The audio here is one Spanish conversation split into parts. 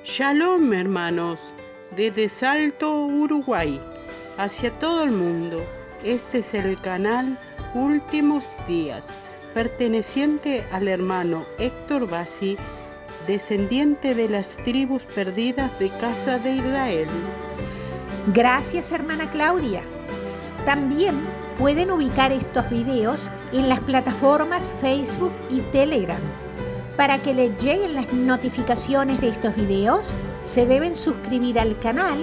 Shalom, hermanos, desde Salto, Uruguay, hacia todo el mundo. Este es el canal Últimos Días, perteneciente al hermano Héctor Bassi, descendiente de las tribus perdidas de Casa de Israel. Gracias, hermana Claudia. También pueden ubicar estos videos en las plataformas Facebook y Telegram. Para que les lleguen las notificaciones de estos videos, se deben suscribir al canal,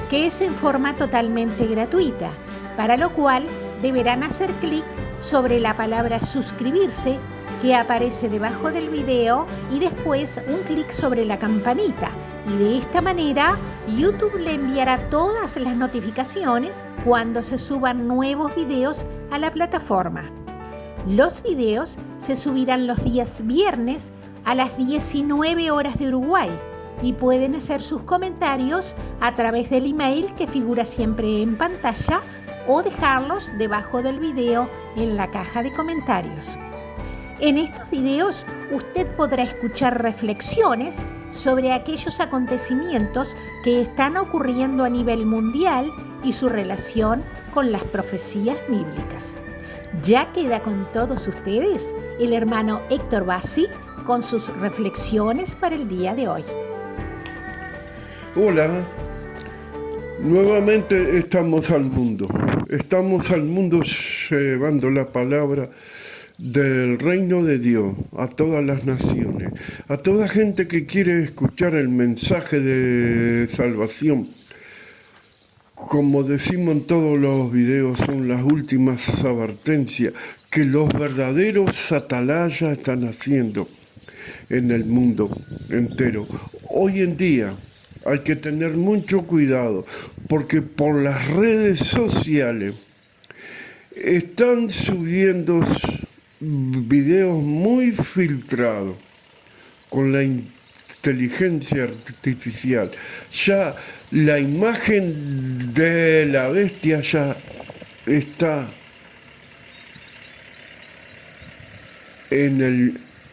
que es en forma totalmente gratuita, para lo cual deberán hacer clic sobre la palabra suscribirse que aparece debajo del video y después un clic sobre la campanita, y de esta manera YouTube le enviará todas las notificaciones cuando se suban nuevos videos a la plataforma. Los videos se subirán los días viernes a las 19 horas de Uruguay y pueden hacer sus comentarios a través del email que figura siempre en pantalla o dejarlos debajo del video en la caja de comentarios. En estos videos usted podrá escuchar reflexiones sobre aquellos acontecimientos que están ocurriendo a nivel mundial y su relación con las profecías bíblicas. Ya queda con todos ustedes el hermano Héctor Bassi con sus reflexiones para el día de hoy. Hola, nuevamente estamos al mundo llevando la palabra del reino de Dios a todas las naciones, a toda gente que quiere escuchar el mensaje de salvación. Como decimos en todos los videos, son las últimas advertencias que los verdaderos atalayas están haciendo en el mundo entero. Hoy en día hay que tener mucho cuidado porque por las redes sociales están subiendo videos muy filtrados con la inteligencia artificial. Ya la imagen de la bestia ya está en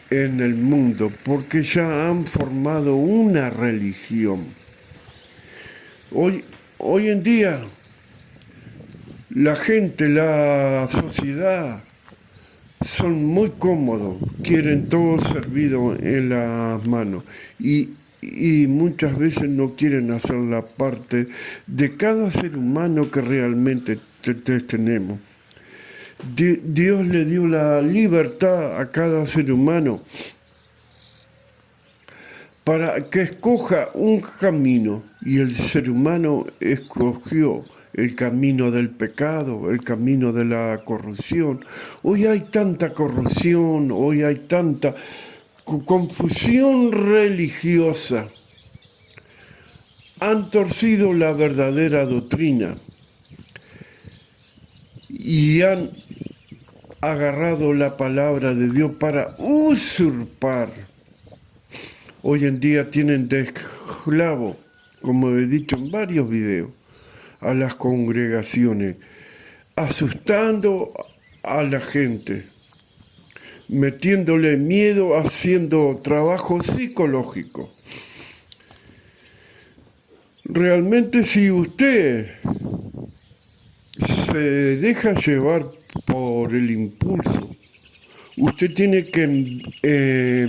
el mundo, porque ya han formado una religión. Hoy en día, la gente, la sociedad, son muy cómodos, quieren todo servido en las manos y muchas veces no quieren hacer la parte de cada ser humano que realmente tenemos. Dios le dio la libertad a cada ser humano para que escoja un camino, y el ser humano escogió el camino del pecado, el camino de la corrupción. Hoy hay tanta corrupción, hoy hay tanta confusión religiosa. Han torcido la verdadera doctrina y han agarrado la palabra de Dios para usurpar. Hoy en día tienen de esclavo, como he dicho en varios videos, a las congregaciones, asustando a la gente, metiéndole miedo, haciendo trabajo psicológico. Realmente, si usted se deja llevar por el impulso, usted tiene que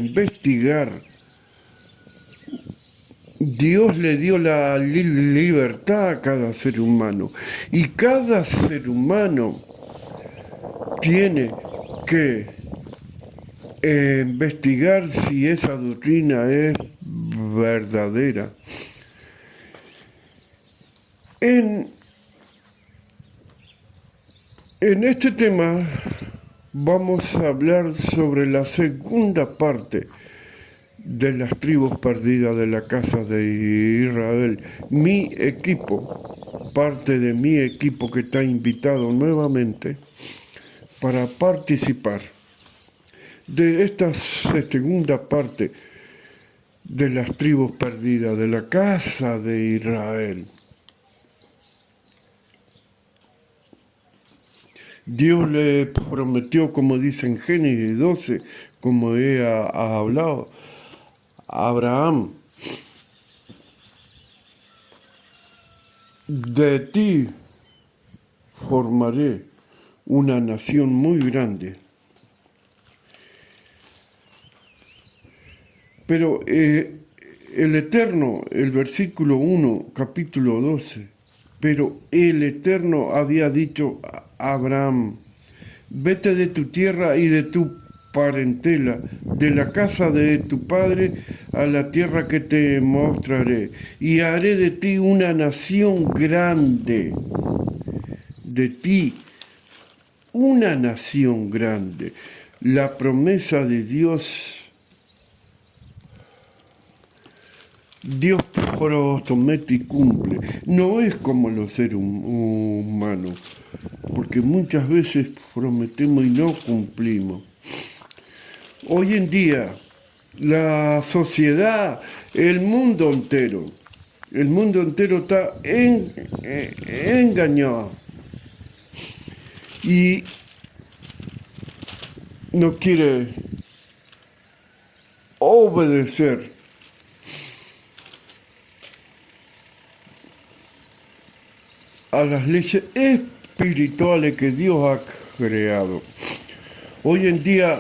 investigar. Dios le dio la libertad a cada ser humano y cada ser humano tiene que investigar si esa doctrina es verdadera. En este tema vamos a hablar sobre la segunda parte de las tribus perdidas de la casa de Israel. Mi equipo, parte de mi equipo que está invitado nuevamente para participar de esta segunda parte de las tribus perdidas de la casa de Israel. Dios le prometió, como dice en Génesis 12, como he hablado, a Abraham, de ti formaré una nación muy grande. Pero el Eterno, el versículo 1, capítulo 12, pero el Eterno había dicho a Abraham, vete de tu tierra y de tu parentela, de la casa de tu padre a la tierra que te mostraré, y haré de ti una nación grande, de ti una nación grande. La promesa de Dios promete y cumple. No es como los seres humanos, porque muchas veces prometemos y no cumplimos. Hoy en día, la sociedad, el mundo entero está engañado y no quiere obedecer a las leyes espirituales que Dios ha creado. Hoy en día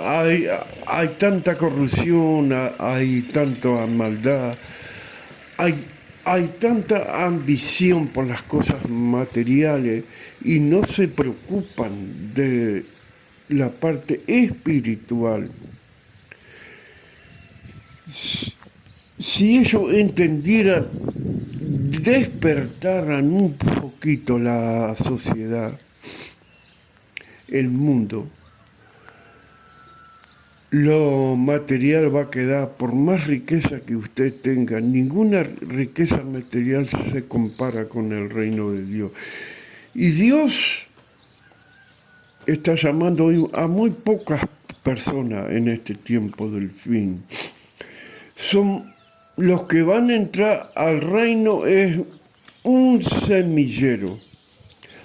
hay tanta corrupción, hay tanta maldad, hay tanta ambición por las cosas materiales y no se preocupan de la parte espiritual. Si ellos entendieran, despertaran un poquito la sociedad, el mundo, lo material va a quedar, por más riqueza que usted tenga, ninguna riqueza material se compara con el reino de Dios. Y Dios está llamando hoy a muy pocas personas en este tiempo del fin. Son los que van a entrar al reino, es un semillero,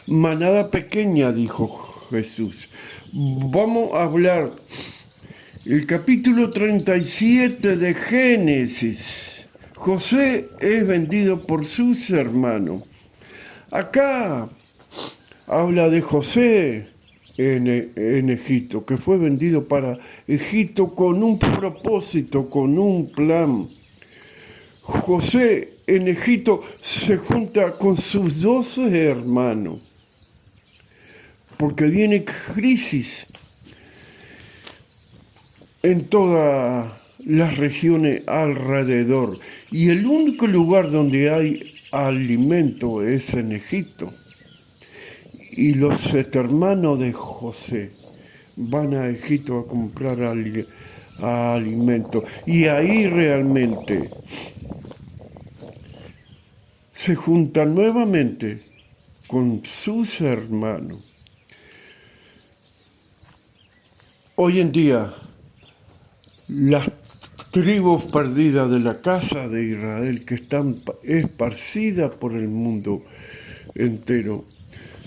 manada pequeña, dijo Jesús. Vamos a hablar el capítulo 37 de Génesis. José es vendido por sus hermanos. Acá habla de José en Egipto, que fue vendido para Egipto con un propósito, con un plan. José en Egipto se junta con sus 12 hermanos, porque viene crisis en todas las regiones alrededor, y el único lugar donde hay alimento es en Egipto. Y los hermanos de José van a Egipto a comprar alimento, y ahí realmente se juntan nuevamente con sus hermanos. Hoy en día, las tribus perdidas de la casa de Israel, que están esparcidas por el mundo entero,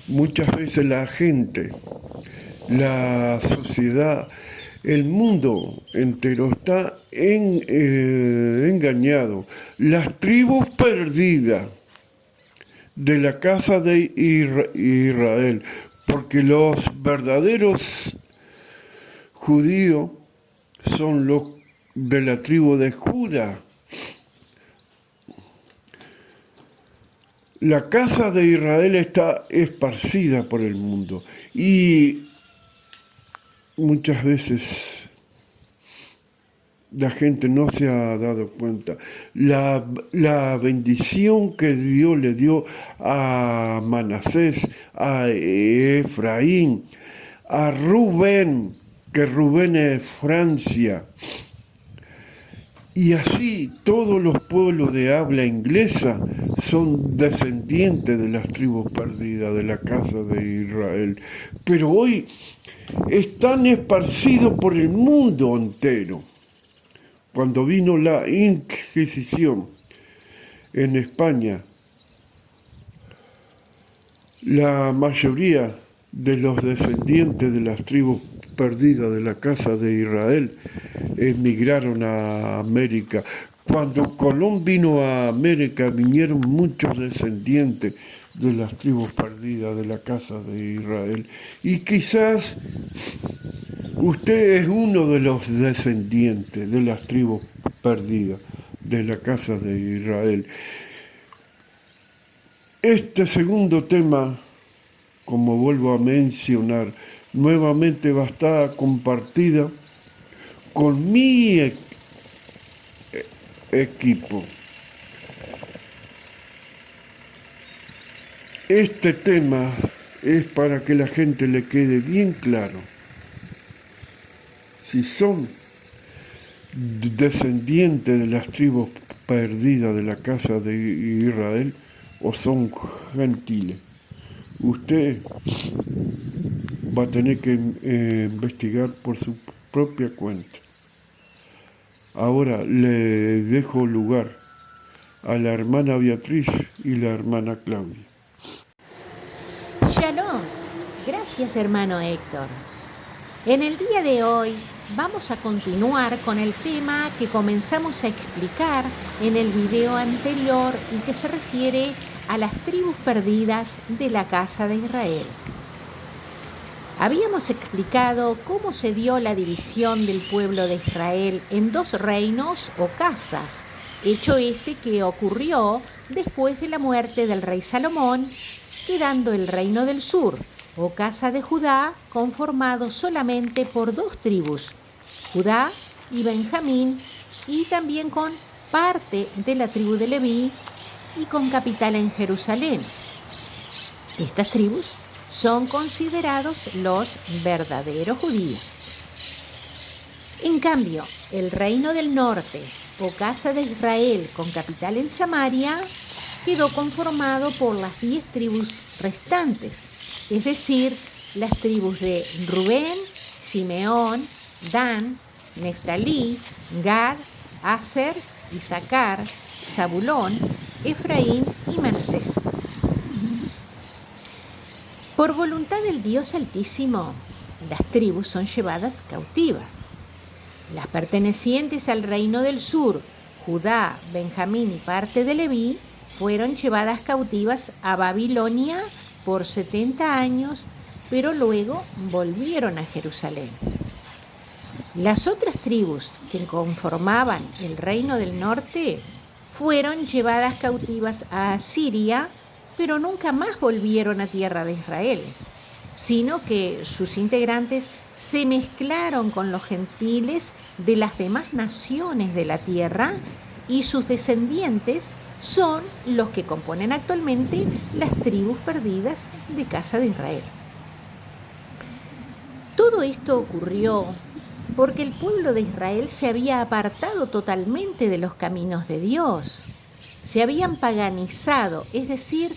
muchas veces la gente, la sociedad, el mundo entero está engañado. Las tribus perdidas de la casa de Israel, porque los verdaderos judíos son los de la tribu de Judá. La casa de Israel está esparcida por el mundo y muchas veces la gente no se ha dado cuenta. La bendición que Dios le dio a Manasés, a Efraín, a Rubén, que Rubén es Francia, y así todos los pueblos de habla inglesa son descendientes de las tribus perdidas de la casa de Israel. Pero hoy están esparcidos por el mundo entero. Cuando vino la Inquisición en España, la mayoría de los descendientes de las tribus perdidas de la casa de Israel emigraron a América. Cuando Colón vino a América, vinieron muchos descendientes de las tribus perdidas de la casa de Israel. Y quizás usted es uno de los descendientes de las tribus perdidas de la casa de Israel. Este segundo tema, como vuelvo a mencionar, nuevamente va a estar compartida con mi equipo. Este tema es para que la gente le quede bien claro si son descendientes de las tribus perdidas de la casa de Israel o son gentiles. Usted va a tener que investigar por su propia cuenta. Ahora le dejo lugar a la hermana Beatriz y la hermana Claudia. Shalom. Gracias, hermano Héctor. En el día de hoy vamos a continuar con el tema que comenzamos a explicar en el video anterior y que se refiere a las tribus perdidas de la casa de Israel. Habíamos explicado cómo se dio la división del pueblo de Israel en dos reinos o casas, hecho que ocurrió después de la muerte del rey Salomón, quedando el reino del sur o casa de Judá conformado solamente por dos tribus, Judá y Benjamín, y también con parte de la tribu de Leví y con capital en Jerusalén. Estas tribus son considerados los verdaderos judíos. En cambio, el reino del norte o casa de Israel con capital en Samaria quedó conformado por las 10 tribus restantes, es decir, las tribus de Rubén, Simeón, Dan, Neftalí, Gad, Aser, Isaacar, Zabulón, Efraín y Manasés. Por voluntad del Dios Altísimo, las tribus son llevadas cautivas. Las pertenecientes al reino del sur, Judá, Benjamín y parte de Leví, fueron llevadas cautivas a Babilonia por 70 años, pero luego volvieron a Jerusalén. Las otras tribus que conformaban el reino del norte fueron llevadas cautivas a Asiria, pero nunca más volvieron a tierra de Israel, sino que sus integrantes se mezclaron con los gentiles de las demás naciones de la tierra y sus descendientes son los que componen actualmente las tribus perdidas de casa de Israel. Todo esto ocurrió porque el pueblo de Israel se había apartado totalmente de los caminos de Dios. Se habían paganizado, es decir,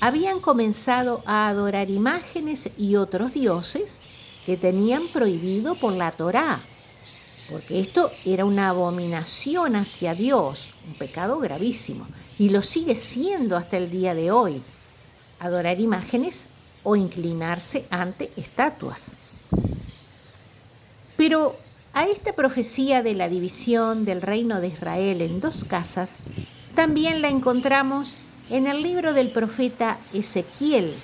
habían comenzado a adorar imágenes y otros dioses que tenían prohibido por la Torá, porque esto era una abominación hacia Dios, un pecado gravísimo, y lo sigue siendo hasta el día de hoy, adorar imágenes o inclinarse ante estatuas. Pero a esta profecía de la división del reino de Israel en dos casas, también la encontramos en el libro del profeta Ezequiel,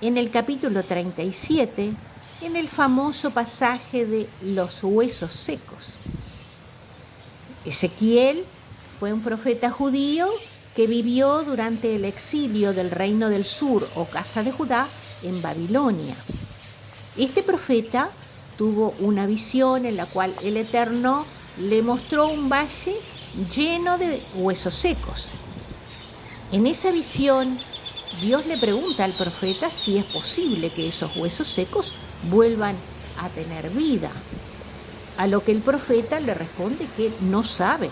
en el capítulo 37, en el famoso pasaje de los huesos secos. Ezequiel fue un profeta judío que vivió durante el exilio del reino del sur o casa de Judá en Babilonia. Este profeta tuvo una visión en la cual el Eterno le mostró un valle lleno de huesos secos. En esa visión, Dios le pregunta al profeta si es posible que esos huesos secos vuelvan a tener vida, a lo que el profeta le responde que no sabe.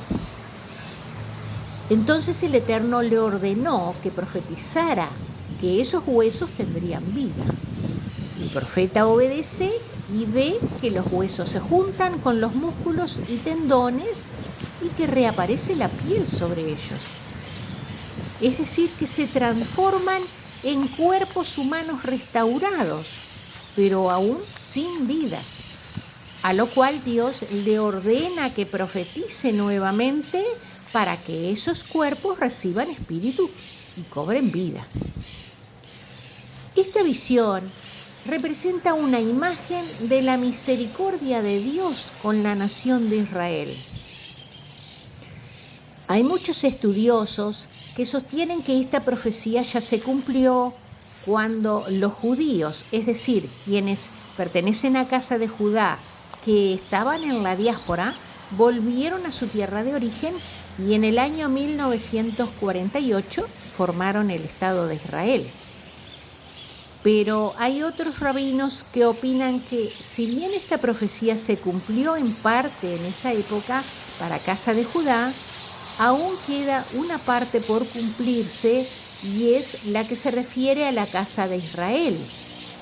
Entonces el Eterno le ordenó que profetizara que esos huesos tendrían vida. El profeta obedece y ve que los huesos se juntan con los músculos y tendones y que reaparece la piel sobre ellos. Es decir, que se transforman en cuerpos humanos restaurados, pero aún sin vida. A lo cual Dios le ordena que profetice nuevamente para que esos cuerpos reciban espíritu y cobren vida. Esta visión representa una imagen de la misericordia de Dios con la nación de Israel. Hay muchos estudiosos que sostienen que esta profecía ya se cumplió cuando los judíos, es decir, quienes pertenecen a casa de Judá, que estaban en la diáspora, volvieron a su tierra de origen y en el año 1948 formaron el Estado de Israel. Pero hay otros rabinos que opinan que si bien esta profecía se cumplió en parte en esa época para casa de Judá, aún queda una parte por cumplirse y es la que se refiere a la casa de Israel,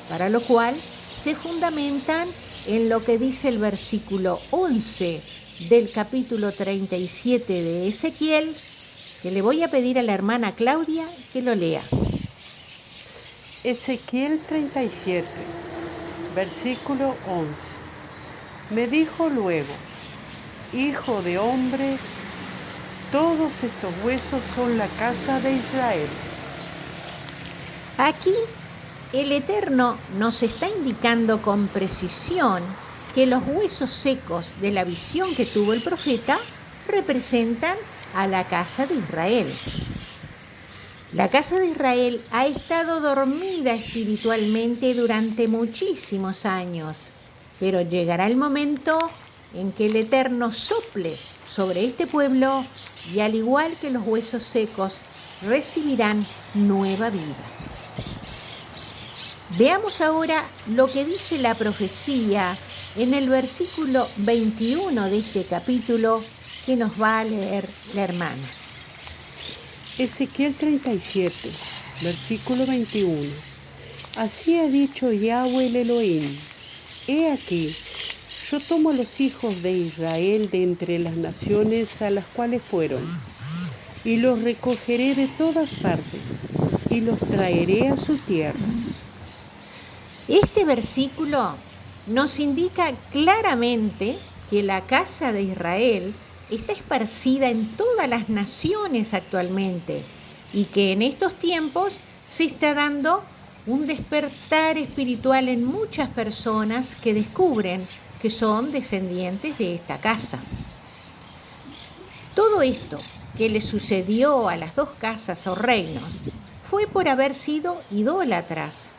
para lo cual se fundamentan en lo que dice el versículo 11 del capítulo 37 de Ezequiel, que le voy a pedir a la hermana Claudia que lo lea. Ezequiel 37, versículo 11. Me dijo luego: Hijo de hombre, todos estos huesos son la casa de Israel. Aquí el Eterno nos está indicando con precisión que los huesos secos de la visión que tuvo el profeta representan a la casa de Israel. La casa de Israel ha estado dormida espiritualmente durante muchísimos años, pero llegará el momento en que el Eterno sople sobre este pueblo y al igual que los huesos secos recibirán nueva vida. Veamos ahora lo que dice la profecía en el versículo 21 de este capítulo que nos va a leer la hermana. Ezequiel 37, versículo 21. Así ha dicho Yahweh el Elohim: He aquí, yo tomo los hijos de Israel de entre las naciones a las cuales fueron, y los recogeré de todas partes, y los traeré a su tierra. Este versículo nos indica claramente que la casa de Israel está esparcida en todas las naciones actualmente y que en estos tiempos se está dando un despertar espiritual en muchas personas que descubren que son descendientes de esta casa. Todo esto que le sucedió a las dos casas o reinos fue por haber sido idólatras,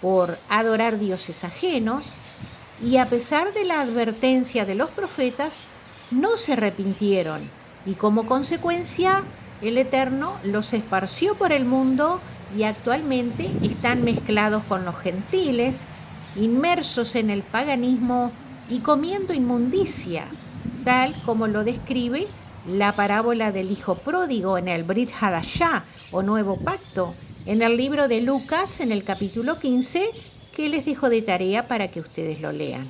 por adorar dioses ajenos, y a pesar de la advertencia de los profetas, no se arrepintieron, y como consecuencia, el Eterno los esparció por el mundo y actualmente están mezclados con los gentiles, inmersos en el paganismo y comiendo inmundicia, tal como lo describe la parábola del hijo pródigo en el Brit Hadashah o Nuevo Pacto, en el libro de Lucas, en el capítulo 15, que les dejo de tarea para que ustedes lo lean.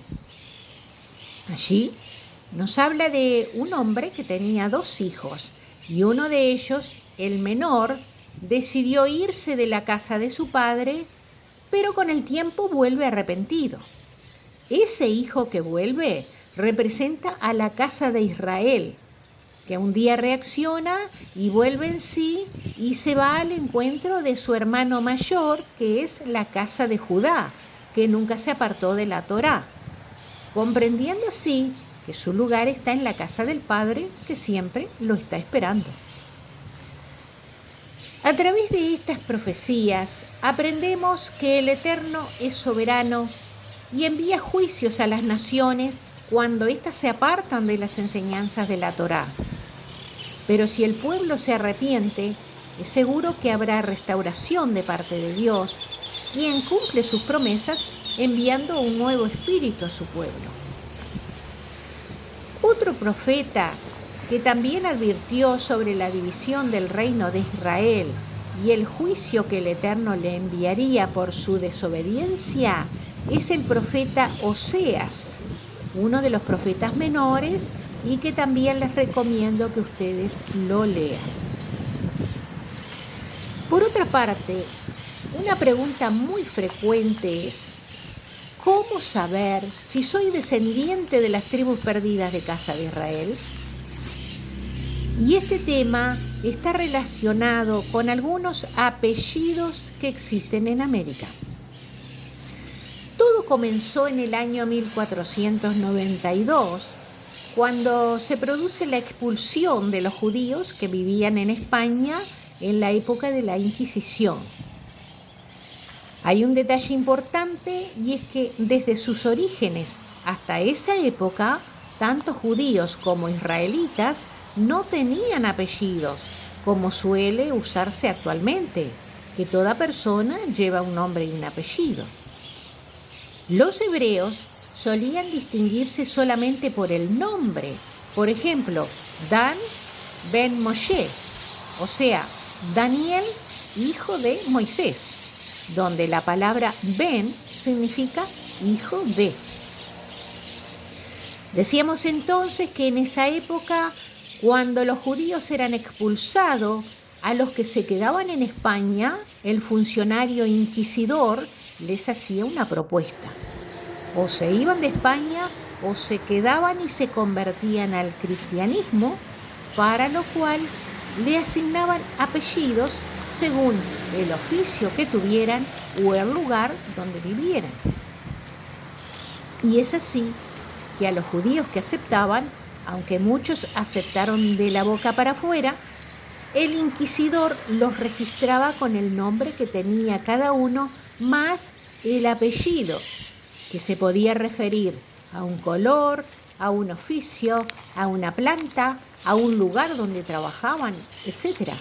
Allí nos habla de un hombre que tenía 2 hijos y uno de ellos, el menor, decidió irse de la casa de su padre, pero con el tiempo vuelve arrepentido. Ese hijo que vuelve representa a la casa de Israel, que un día reacciona y vuelve en sí y se va al encuentro de su hermano mayor, que es la casa de Judá, que nunca se apartó de la Torá, comprendiendo así que su lugar está en la casa del Padre, que siempre lo está esperando. A través de estas profecías aprendemos que el Eterno es soberano y envía juicios a las naciones cuando éstas se apartan de las enseñanzas de la Torá. Pero si el pueblo se arrepiente, es seguro que habrá restauración de parte de Dios, quien cumple sus promesas enviando un nuevo espíritu a su pueblo. Otro profeta que también advirtió sobre la división del reino de Israel y el juicio que el Eterno le enviaría por su desobediencia es el profeta Oseas, uno de los profetas menores, y que también les recomiendo que ustedes lo lean. Por otra parte, una pregunta muy frecuente es: ¿cómo saber si soy descendiente de las tribus perdidas de casa de Israel? Y este tema está relacionado con algunos apellidos que existen en América. comenzó en el año 1492, cuando se produce la expulsión de los judíos que vivían en España en la época de la Inquisición. Hay un detalle importante y es que desde sus orígenes hasta esa época, tanto judíos como israelitas no tenían apellidos, como suele usarse actualmente, que toda persona lleva un nombre y un apellido. Los hebreos solían distinguirse solamente por el nombre. Por ejemplo, Dan ben Moshe, o sea, Daniel, hijo de Moisés, donde la palabra ben significa hijo de. Decíamos entonces que en esa época, cuando los judíos eran expulsados, a los que se quedaban en España, el funcionario inquisidor les hacía una propuesta. O se iban de España o se quedaban y se convertían al cristianismo, para lo cual le asignaban apellidos según el oficio que tuvieran o el lugar donde vivieran. Y es así que a los judíos que aceptaban, aunque muchos aceptaron de la boca para afuera, el inquisidor los registraba con el nombre que tenía cada uno más el apellido, que se podía referir a un color, a un oficio, a una planta, a un lugar donde trabajaban, etc.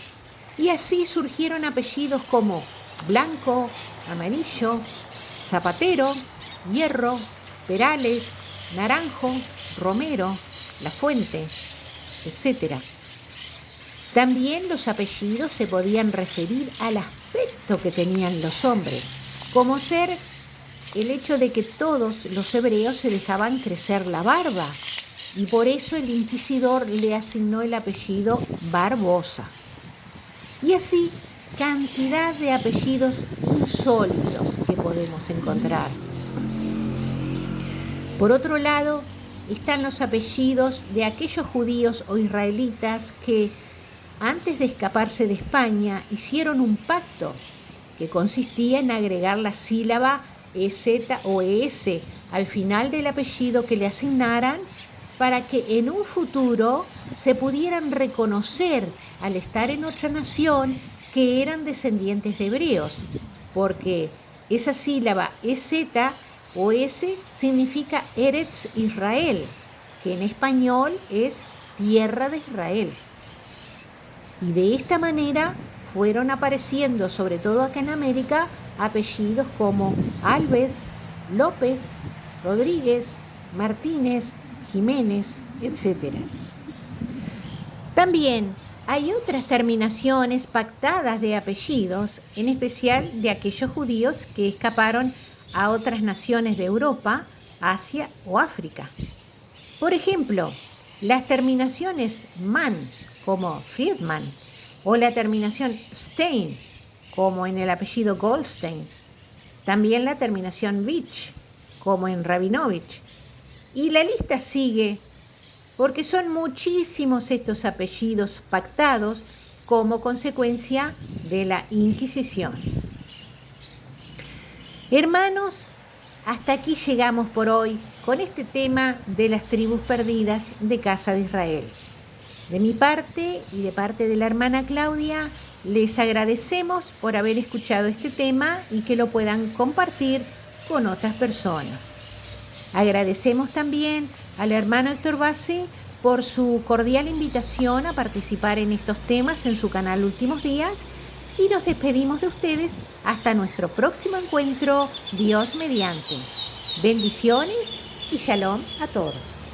Y así surgieron apellidos como Blanco, Amarillo, Zapatero, Hierro, Perales, Naranjo, Romero, La Fuente, etc. También los apellidos se podían referir al aspecto que tenían los hombres, como ser el hecho de que todos los hebreos se dejaban crecer la barba, y por eso el inquisidor le asignó el apellido Barbosa. Y así, cantidad de apellidos insólitos que podemos encontrar. Por otro lado, están los apellidos de aquellos judíos o israelitas que, antes de escaparse de España, hicieron un pacto que consistía en agregar la sílaba EZ o ES al final del apellido que le asignaran, para que en un futuro se pudieran reconocer al estar en otra nación que eran descendientes de hebreos, porque esa sílaba EZ o S significa Eretz Israel, que en español es tierra de Israel. Y de esta manera fueron apareciendo, sobre todo acá en América, apellidos como Alves, López, Rodríguez, Martínez, Jiménez, etc. También hay otras terminaciones pactadas de apellidos, en especial de aquellos judíos que escaparon a otras naciones de Europa, Asia o África. Por ejemplo, las terminaciones man, como Friedman, o la terminación Stein, como en el apellido Goldstein. También la terminación Vich, como en Rabinovich. Y la lista sigue, porque son muchísimos estos apellidos pactados como consecuencia de la Inquisición. Hermanos, hasta aquí llegamos por hoy con este tema de las tribus perdidas de Casa de Israel. De mi parte y de parte de la hermana Claudia, les agradecemos por haber escuchado este tema y que lo puedan compartir con otras personas. Agradecemos también al hermano Héctor Bassi por su cordial invitación a participar en estos temas en su canal Últimos Días, y nos despedimos de ustedes hasta nuestro próximo encuentro, Dios mediante. Bendiciones y shalom a todos.